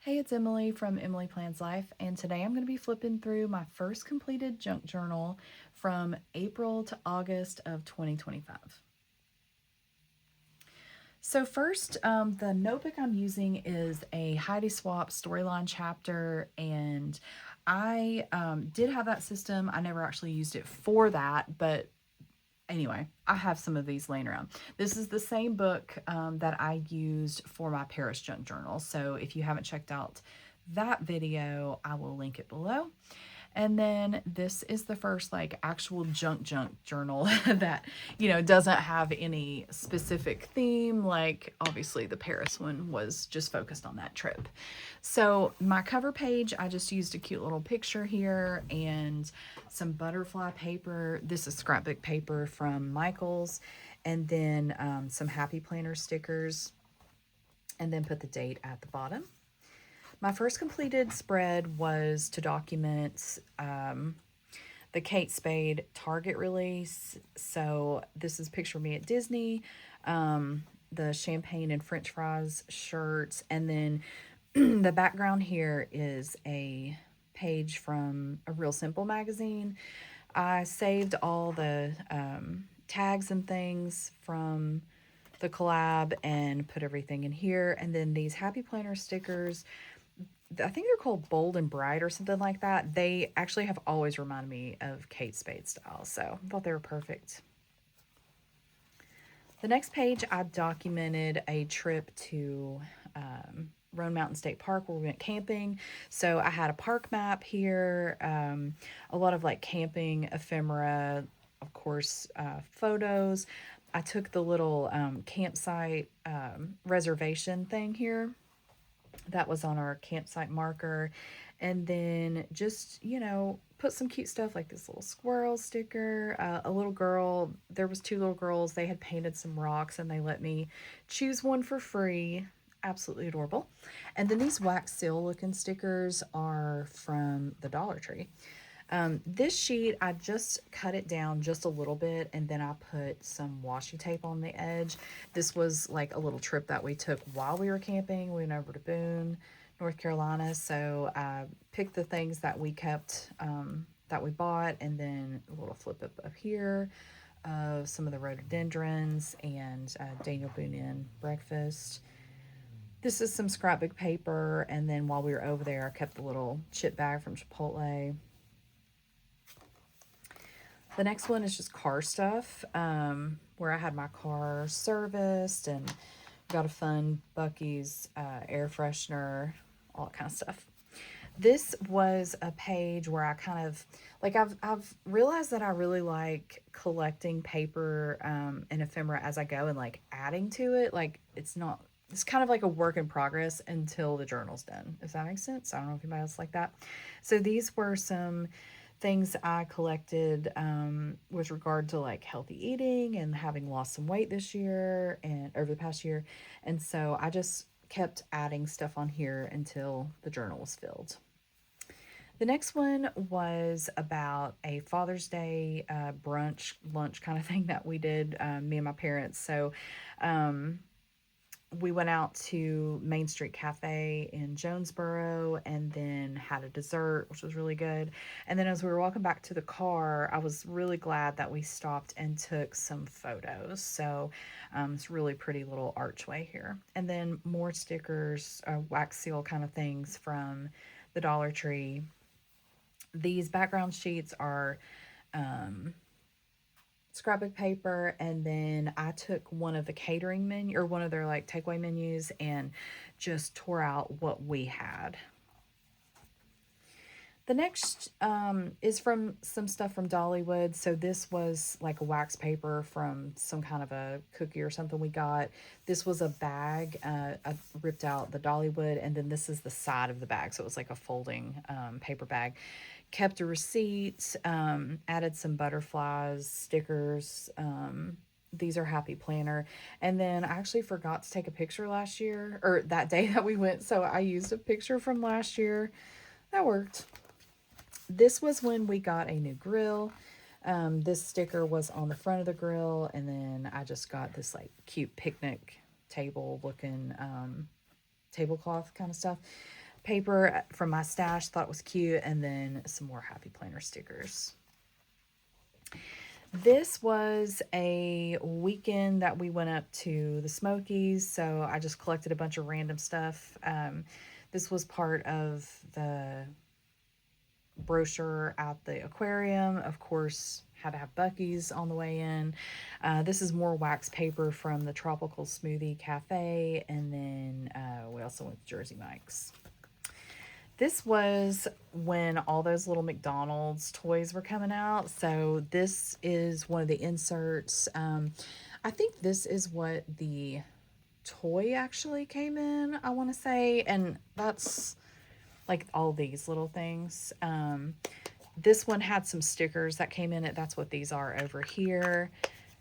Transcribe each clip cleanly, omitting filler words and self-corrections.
Hey, it's Emily from Emily Plans Life, and today I'm going to be flipping through my first completed junk journal from April to August of 2025. So first, the notebook I'm using is a Heidi Swapp Storyline Chapter, and I did have that system. I never actually used it for that, but anyway, I have some of these laying around. This is the same book that I used for my Paris junk journal. So if you haven't checked out that video, I will link it below. And then this is the first like actual junk journal that, doesn't have any specific theme. Like obviously the Paris one was just focused on that trip. So my cover page, I just used a cute little picture here and some butterfly paper. This is scrapbook paper from Michael's, and then some Happy Planner stickers, and then put the date at the bottom. My first completed spread was to document the Kate Spade Target release. So this is picture me at Disney, the champagne and French fries shirts, and then the background here is a page from a Real Simple magazine. I saved all the tags and things from the collab and put everything in here. And then these Happy Planner stickers, I think they're called Bold and Bright or something like that. They actually have always reminded me of Kate Spade style, so I thought they were perfect. The next page, I documented a trip to Roan Mountain State Park where we went camping. So I had a park map here, a lot of like camping ephemera, of course, photos. I took the little campsite reservation thing here that was on our campsite marker, and then just put some cute stuff like this little squirrel sticker. A little girl, there was two little girls, they had painted some rocks and they let me choose one for free. Absolutely adorable. And then these wax seal looking stickers are from the Dollar Tree. This sheet, I just cut it down just a little bit and then I put some washi tape on the edge. This was like a little trip that we took while we were camping. We went over to Boone, North Carolina. So I picked the things that we kept, that we bought, and then a little flip up here of some of the rhododendrons and Daniel Boone Inn breakfast. This is some scrapbook paper, and then while we were over there, I kept the little chip bag from Chipotle. The next one is just car stuff, where I had my car serviced and got a fun Buc-ee's air freshener, all that kind of stuff. This was a page where I kind of like I've realized that I really like collecting paper and ephemera as I go and like adding to it. Like it's kind of like a work in progress until the journal's done, if that makes sense. I don't know if anybody else like that. So these were some things I collected with regard to like healthy eating and having lost some weight this year and over the past year. And so I just kept adding stuff on here until the journal was filled. The next one was about a Father's Day brunch, lunch kind of thing that we did, me and my parents. So we went out to Main Street Cafe in Jonesboro and then had a dessert, which was really good. And then as we were walking back to the car, I was really glad that we stopped and took some photos. So it's really pretty little archway here. And then more stickers, wax seal kind of things from the Dollar Tree. These background sheets are scrapbook paper, and then I took one of the catering menu or one of their like takeaway menus and just tore out what we had. The next is from some stuff from Dollywood. So this was like a wax paper from some kind of a cookie or something we got. This was a bag. I ripped out the Dollywood, and then this is the side of the bag. So it was like a folding paper bag. Kept a receipt, added some butterflies, stickers. These are Happy Planner. And then I actually forgot to take a picture last year, or that day that we went. So I used a picture from last year. That worked. This was when we got a new grill. This sticker was on the front of the grill, and then I just got this like cute picnic table looking tablecloth kind of stuff paper from my stash, thought it was cute, and then some more Happy Planner stickers. This was a weekend that we went up to the Smokies, so I just collected a bunch of random stuff. This was part of the brochure at the aquarium. Of course, had to have Buc-ee's on the way in. This is more wax paper from the Tropical Smoothie Cafe, and then we also went to Jersey Mike's. This was when all those little McDonald's toys were coming out. So this is one of the inserts. I think this is what the toy actually came in, I want to say. And that's like all these little things. This one had some stickers that came in it. That's what these are over here.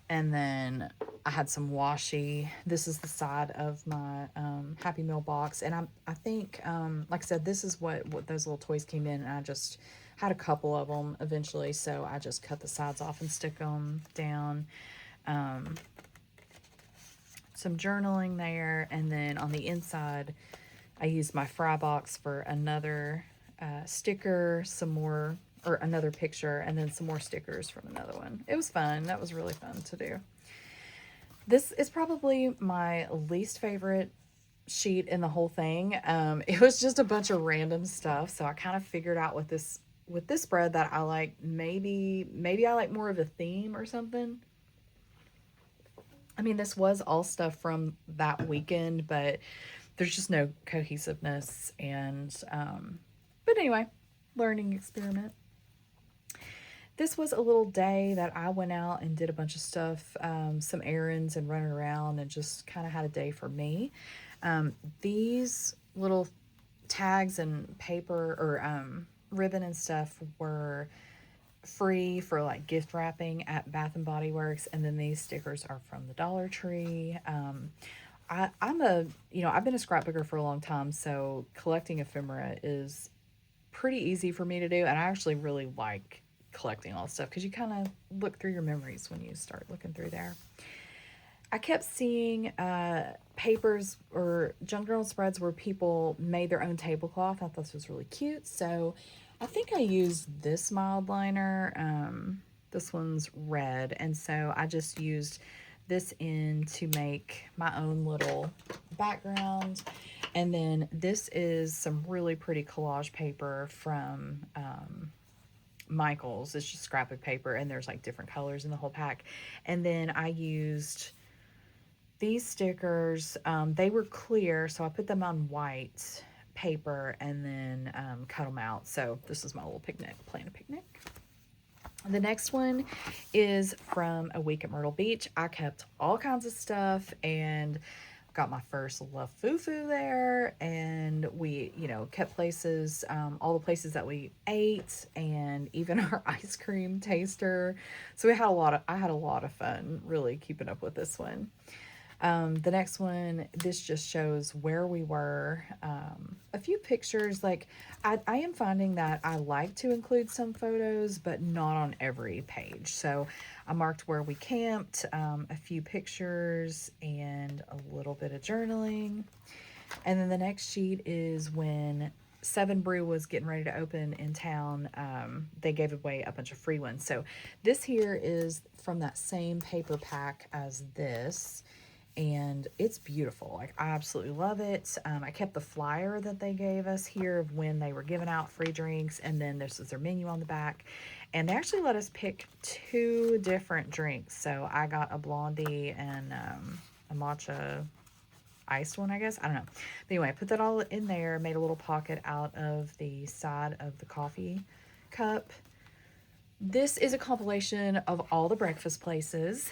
And then I had some washi. This is the side of my Happy Meal box. And I think, like I said, this is what those little toys came in. And I just had a couple of them eventually. So I just cut the sides off and stick them down. Some journaling there. And then on the inside, I used my fry box for another sticker, some more, or another picture, and then some more stickers from another one. It was fun. That was really fun to do. This is probably my least favorite sheet in the whole thing. It was just a bunch of random stuff, so I kind of figured out with this spread that I like. Maybe I like more of a theme or something. I mean, this was all stuff from that weekend, but there's just no cohesiveness. And but anyway, learning experiment. This was a little day that I went out and did a bunch of stuff, some errands and running around, and just kind of had a day for me. These little tags and paper or ribbon and stuff were free for like gift wrapping at Bath and Body Works, and then these stickers are from the Dollar Tree. I'm I've been a scrapbooker for a long time, so collecting ephemera is pretty easy for me to do, and I actually really like collecting all this stuff because you kind of look through your memories when you start looking through there. I kept seeing papers or junk journal spreads where people made their own tablecloth. I thought this was really cute, so I think I used this mild liner. This one's red, and so I just used this in to make my own little background. And then this is some really pretty collage paper from Michael's. It's just scrapbook paper, and there's like different colors in the whole pack. And then I used these stickers. They were clear, so I put them on white paper and then cut them out. So this is my little picnic, plan a picnic. The next one is from a week at Myrtle Beach. I kept all kinds of stuff and got my first love fufu there, and we kept places, all the places that we ate, and even our ice cream taster. So I had a lot of fun really keeping up with this one. The next one, this just shows where we were. A few pictures, like I am finding that I like to include some photos, but not on every page. So I marked where we camped, a few pictures, and a little bit of journaling. And then the next sheet is when Seven Brew was getting ready to open in town. They gave away a bunch of free ones. So this here is from that same paper pack as this. And it's beautiful. Like, I absolutely love it. I kept the flyer that they gave us here of when they were giving out free drinks, and then this is their menu on the back. And they actually let us pick 2 different drinks. So I got a blondie and a matcha iced one, I guess. I don't know. But anyway, I put that all in there, made a little pocket out of the side of the coffee cup. This is a compilation of all the breakfast places.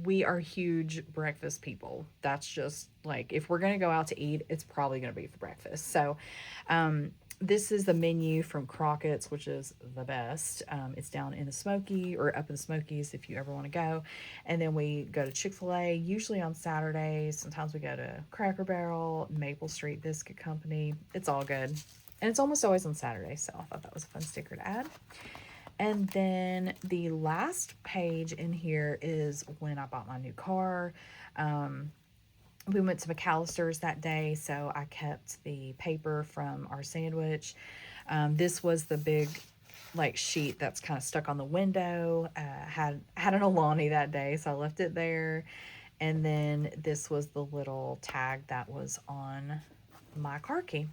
We are huge breakfast people. That's just like, if we're going to go out to eat, it's probably going to be for breakfast. So this is the menu from Crockett's, which is the best. It's down in the Smoky, or up in the Smokies if you ever want to go. And then we go to Chick-fil-A, usually on Saturdays. Sometimes we go to Cracker Barrel, Maple Street Biscuit Company. It's all good. And it's almost always on Saturday, so I thought that was a fun sticker to add. And then the last page in here is when I bought my new car. We went to McAllister's that day, so I kept the paper from our sandwich. This was the big like sheet that's kind of stuck on the window. Had an Alani that day, so I left it there. And then this was the little tag that was on my car key.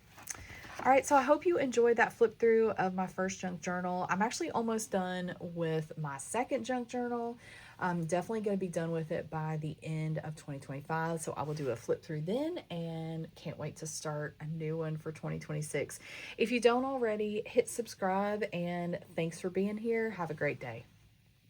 All right, so I hope you enjoyed that flip through of my first junk journal. I'm actually almost done with my second junk journal. I'm definitely going to be done with it by the end of 2025. So I will do a flip through then and can't wait to start a new one for 2026. If you don't already, hit subscribe and thanks for being here. Have a great day.